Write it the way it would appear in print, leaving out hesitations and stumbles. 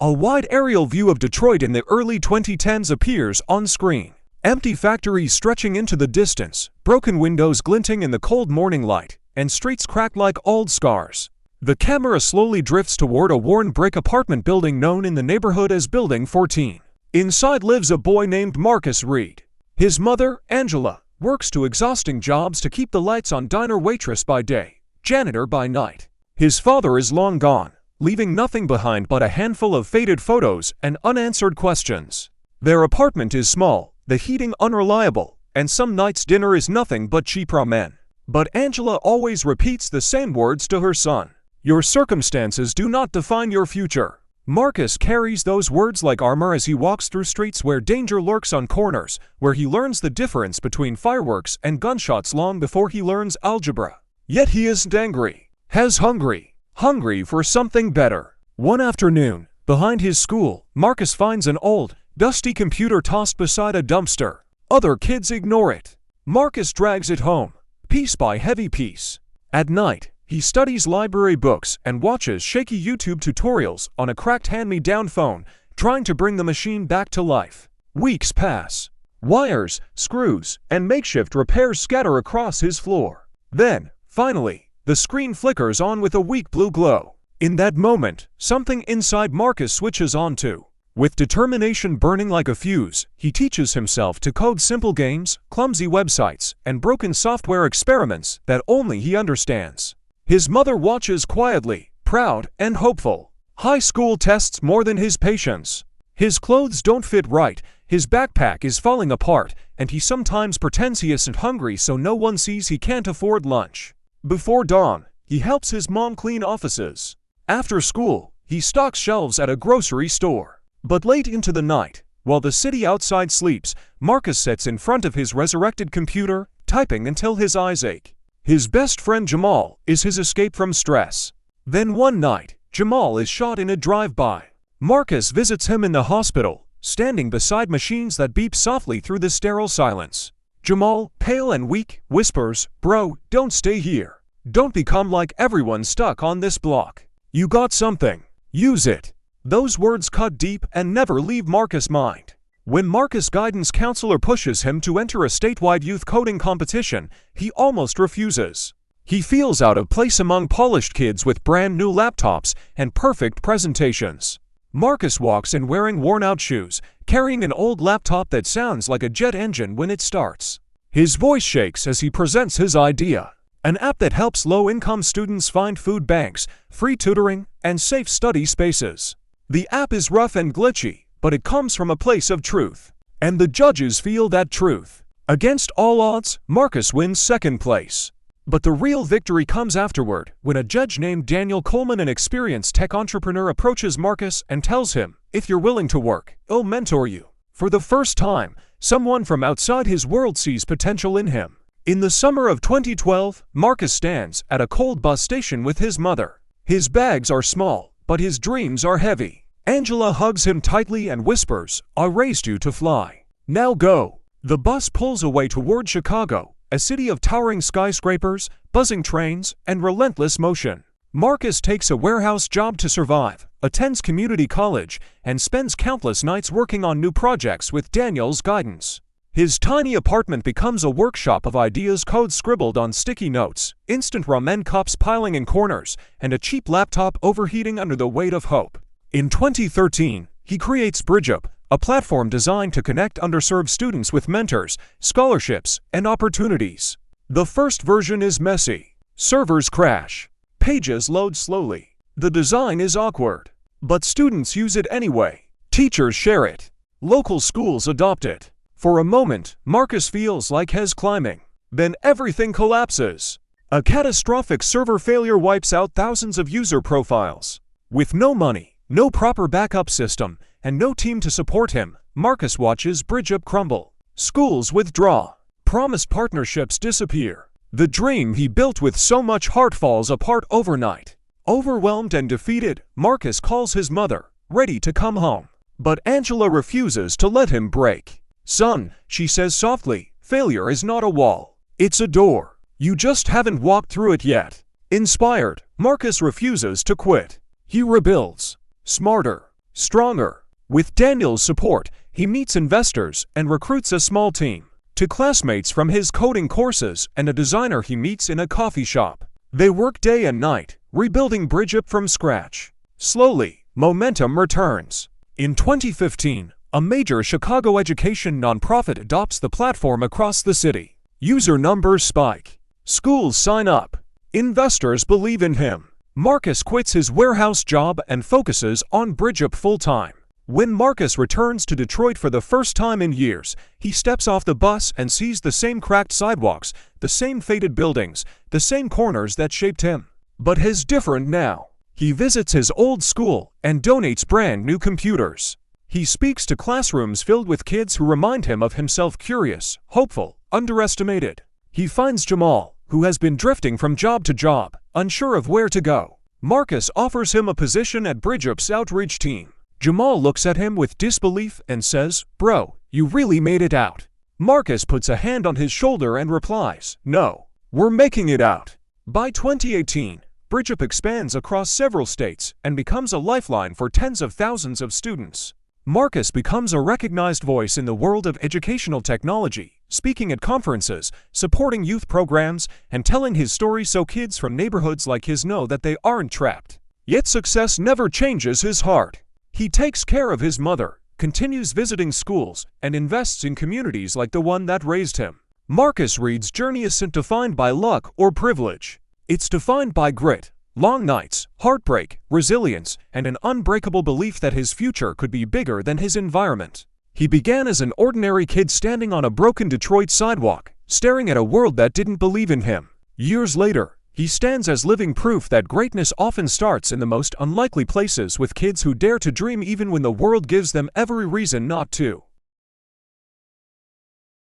A wide aerial view of Detroit in the early 2010s appears on screen. Empty factories stretching into the distance, broken windows glinting in the cold morning light, and streets cracked like old scars. The camera slowly drifts toward a worn brick apartment building known in the neighborhood as Building 14. Inside lives a boy named Marcus Reed. His mother, Angela, works two exhausting jobs to keep the lights on: diner waitress by day, janitor by night. His father is long gone, leaving nothing behind but a handful of faded photos and unanswered questions. Their apartment is small, the heating unreliable, and some nights dinner is nothing but cheap ramen. But Angela always repeats the same words to her son: "Your circumstances do not define your future." Marcus carries those words like armor as he walks through streets where danger lurks on corners, where he learns the difference between fireworks and gunshots long before he learns algebra. Yet he isn't angry. He's hungry for something better. One afternoon, behind his school, Marcus finds an old, dusty computer tossed beside a dumpster. Other kids ignore it. Marcus drags it home, piece by heavy piece. At night, he studies library books and watches shaky YouTube tutorials on a cracked hand-me-down phone, trying to bring the machine back to life. Weeks pass. Wires, screws, and makeshift repairs scatter across his floor. Then, finally, the screen flickers on with a weak blue glow. In that moment, something inside Marcus switches on too. With determination burning like a fuse, he teaches himself to code simple games, clumsy websites, and broken software experiments that only he understands. His mother watches quietly, proud and hopeful. High school tests more than his patience. His clothes don't fit right, his backpack is falling apart, and he sometimes pretends he isn't hungry so no one sees he can't afford lunch. Before dawn, he helps his mom clean offices. After school, he stocks shelves at a grocery store. But late into the night, while the city outside sleeps, Marcus sits in front of his resurrected computer, typing until his eyes ache. His best friend Jamal is his escape from stress. Then one night, Jamal is shot in a drive-by. Marcus visits him in the hospital, standing beside machines that beep softly through the sterile silence. Jamal, pale and weak, whispers, "Bro, don't stay here. Don't become like everyone stuck on this block. You got something. Use it." Those words cut deep and never leave Marcus' mind. When Marcus' guidance counselor pushes him to enter a statewide youth coding competition, he almost refuses. He feels out of place among polished kids with brand new laptops and perfect presentations. Marcus walks in wearing worn-out shoes, carrying an old laptop that sounds like a jet engine when it starts. His voice shakes as he presents his idea: an app that helps low-income students find food banks, free tutoring, and safe study spaces. The app is rough and glitchy, but it comes from a place of truth. And the judges feel that truth. Against all odds, Marcus wins second place. But the real victory comes afterward, when a judge named Daniel Coleman, an experienced tech entrepreneur, approaches Marcus and tells him, "If you're willing to work, I'll mentor you." For the first time, someone from outside his world sees potential in him. In the summer of 2012, Marcus stands at a cold bus station with his mother. His bags are small, but his dreams are heavy. Angela hugs him tightly and whispers, "I raised you to fly. Now go." The bus pulls away toward Chicago, a city of towering skyscrapers, buzzing trains, and relentless motion. Marcus takes a warehouse job to survive, attends community college, and spends countless nights working on new projects with Daniel's guidance. His tiny apartment becomes a workshop of ideas, code scribbled on sticky notes, instant ramen cups piling in corners, and a cheap laptop overheating under the weight of hope. In 2013, he creates BridgeUp, a platform designed to connect underserved students with mentors, scholarships, and opportunities. The first version is messy. Servers crash. Pages load slowly. The design is awkward. But students use it anyway. Teachers share it. Local schools adopt it. For a moment, Marcus feels like he's climbing. Then everything collapses. A catastrophic server failure wipes out thousands of user profiles. With no money, no proper backup system, and no team to support him, Marcus watches BridgeUp crumble. Schools withdraw. Promised partnerships disappear. The dream he built with so much heart falls apart overnight. Overwhelmed and defeated, Marcus calls his mother, ready to come home. But Angela refuses to let him break. "Son," she says softly, "failure is not a wall. It's a door. You just haven't walked through it yet." Inspired, Marcus refuses to quit. He rebuilds. Smarter, stronger. With Daniel's support, he meets investors and recruits a small team. To classmates from his coding courses and a designer he meets in a coffee shop. They work day and night, rebuilding Bridgeup from scratch. Slowly, momentum returns. In 2015, a major Chicago education nonprofit adopts the platform across the city. User numbers spike. Schools sign up. Investors believe in him. Marcus quits his warehouse job and focuses on Bridgeup full-time. When Marcus returns to Detroit for the first time in years, he steps off the bus and sees the same cracked sidewalks, the same faded buildings, the same corners that shaped him. But he's different now. He visits his old school and donates brand new computers. He speaks to classrooms filled with kids who remind him of himself, curious, hopeful, underestimated. He finds Jamal, who has been drifting from job to job, unsure of where to go. Marcus offers him a position at Bridgeup's outreach team. Jamal looks at him with disbelief and says, "Bro, you really made it out." Marcus puts a hand on his shoulder and replies, "No, we're making it out." By 2018, Bridgeup expands across several states and becomes a lifeline for tens of thousands of students. Marcus becomes a recognized voice in the world of educational technology, speaking at conferences, supporting youth programs, and telling his story so kids from neighborhoods like his know that they aren't trapped. Yet success never changes his heart. He takes care of his mother, continues visiting schools, and invests in communities like the one that raised him. Marcus Reed's journey isn't defined by luck or privilege. It's defined by grit, long nights, heartbreak, resilience, and an unbreakable belief that his future could be bigger than his environment. He began as an ordinary kid standing on a broken Detroit sidewalk, staring at a world that didn't believe in him. Years later, he stands as living proof that greatness often starts in the most unlikely places with kids who dare to dream even when the world gives them every reason not to.